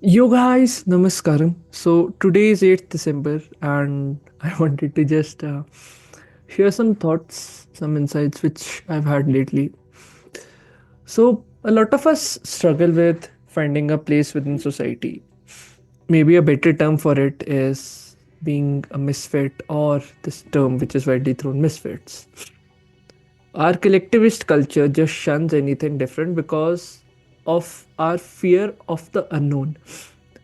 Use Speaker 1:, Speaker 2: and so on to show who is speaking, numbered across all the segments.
Speaker 1: Yo guys, namaskaram. So today is 8th December and I wanted to just share some thoughts, some insights which I've had lately. So a lot of us struggle with finding a place within society. Maybe a better term for it is being a misfit or this term which is widely thrown misfits. Our collectivist culture just shuns anything different because of our fear of the unknown.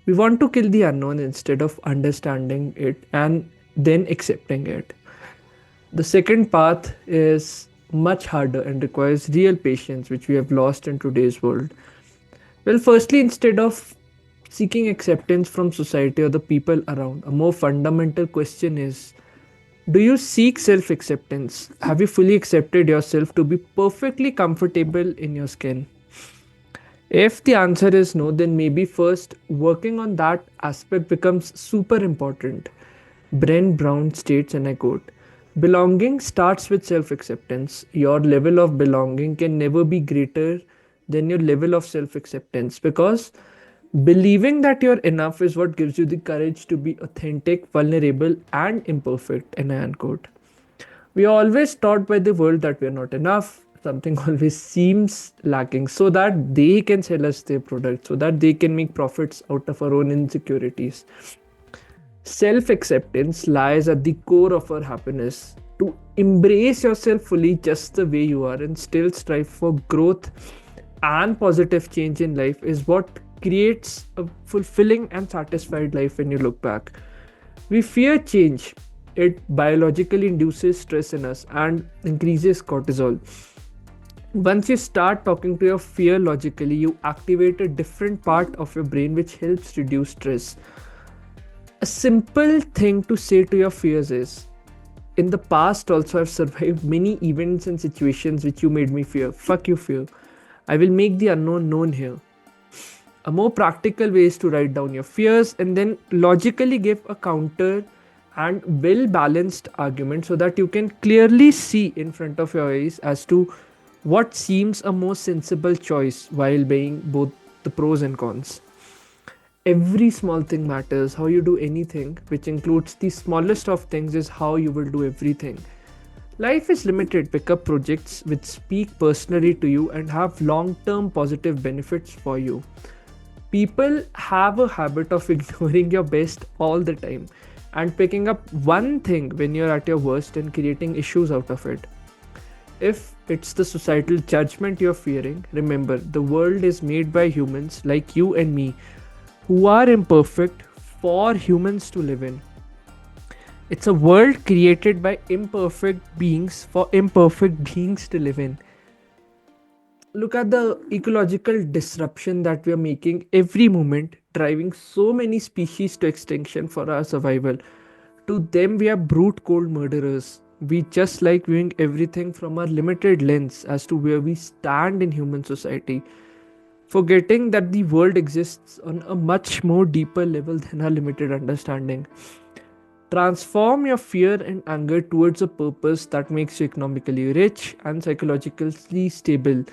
Speaker 1: We want to kill the unknown instead of understanding it and then accepting it. The second path is much harder and requires real patience, which we have lost in today's world. Well, firstly, instead of seeking acceptance from society or the people around, a more fundamental question is, do you seek self acceptance? Have you fully accepted yourself to be perfectly comfortable in your skin? If the answer is no, then maybe first working on that aspect becomes super important. Bren Brown states, and I quote, belonging starts with self acceptance. Your level of belonging can never be greater than your level of self acceptance because believing that you're enough is what gives you the courage to be authentic, vulnerable, and imperfect. And I unquote. We are always taught by the world that we are not enough. Something always seems lacking so that they can sell us their product, so that they can make profits out of our own insecurities. Self acceptance lies at the core of our happiness. To embrace yourself fully just the way you are and still strive for growth and positive change in life is what creates a fulfilling and satisfied life when you look back. We fear change. It biologically induces stress in us and increases cortisol. Once you start talking to your fear logically, you activate a different part of your brain which helps reduce stress. A simple thing to say to your fears is, in the past also I've survived many events and situations which you made me fear. Fuck you, fear. I will make the unknown known here. A more practical way is to write down your fears and then logically give a counter and well balanced argument so that you can clearly see in front of your eyes as to what seems a more sensible choice while weighing both the pros and cons. Every small thing matters. How you do anything, which includes the smallest of things, is how you will do everything. Life is limited. Pick up projects which speak personally to you and have long term positive benefits for you. People have a habit of ignoring your best all the time and picking up one thing when you're at your worst and creating issues out of it. If it's the societal judgment you're fearing, remember the world is made by humans like you and me who are imperfect for humans to live in. It's a world created by imperfect beings for imperfect beings to live in. Look at the ecological disruption that we are making every moment, driving so many species to extinction for our survival. To them, we are brute cold murderers. We just like viewing everything from our limited lens as to where we stand in human society, forgetting that the world exists on a much more deeper level than our limited understanding. Transform your fear and anger towards a purpose that makes you economically rich and psychologically stable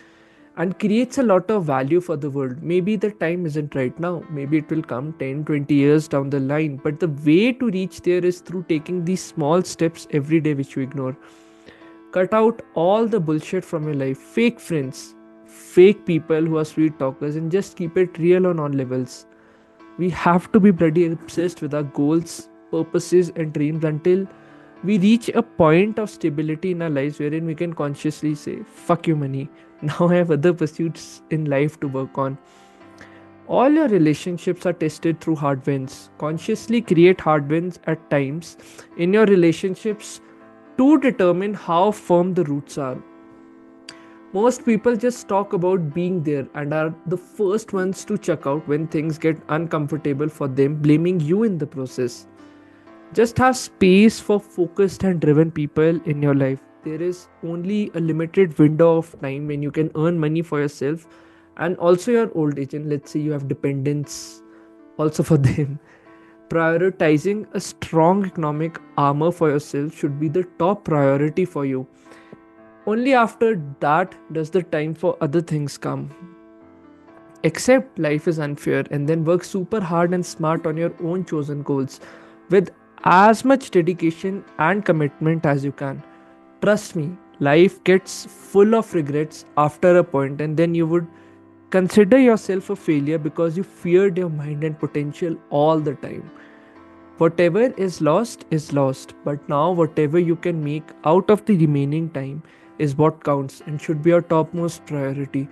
Speaker 1: and creates a lot of value for the world. Maybe the time isn't right now. Maybe it will come 10, 20 years down the line. But the way to reach there is through taking these small steps every day which you ignore. Cut out all the bullshit from your life. Fake friends, fake people who are sweet talkers, and just keep it real on all levels. We have to be bloody obsessed with our goals, purposes, and dreams until we reach a point of stability in our lives wherein we can consciously say, fuck you, money. Now I have other pursuits in life to work on. All your relationships are tested through hard wins. Consciously create hard wins at times in your relationships to determine how firm the roots are. Most people just talk about being there and are the first ones to check out when things get uncomfortable for them, blaming you in the process. Just have space for focused and driven people in your life. There is only a limited window of time when you can earn money for yourself and also your old age. And let's say you have dependents also for them. Prioritizing a strong economic armor for yourself should be the top priority for you. Only after that does the time for other things come. Accept life is unfair and then work super hard and smart on your own chosen goals with as much dedication and commitment as you can. Trust me, life gets full of regrets after a point, and then you would consider yourself a failure because you feared your mind and potential all the time. Whatever is lost, but now whatever you can make out of the remaining time is what counts and should be your topmost priority.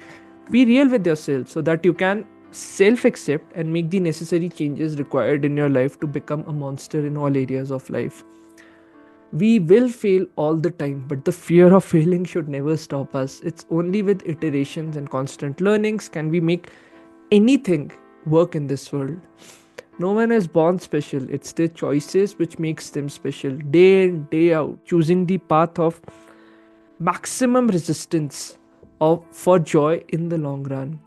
Speaker 1: Be real with yourself so that you can self accept and make the necessary changes required in your life to become a monster in all areas of life. We will fail all the time, but the fear of failing should never stop us. It's only with iterations and constant learnings can we make anything work in this world. No one is born special. It's their choices which makes them special. Day in, day out, choosing the path of maximum resistance of for joy in the long run.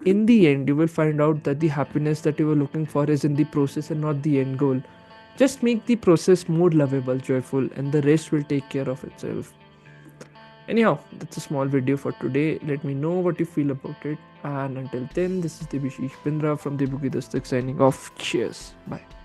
Speaker 1: In the end, you will find out that the happiness that you were looking for is in the process and not the end goal. Just make the process more lovable, joyful, and the rest will take care of itself. Anyhow, that's a small video for today. Let me know what you feel about it. And until then, this is Debu Ki Dastak signing off. Cheers. Bye.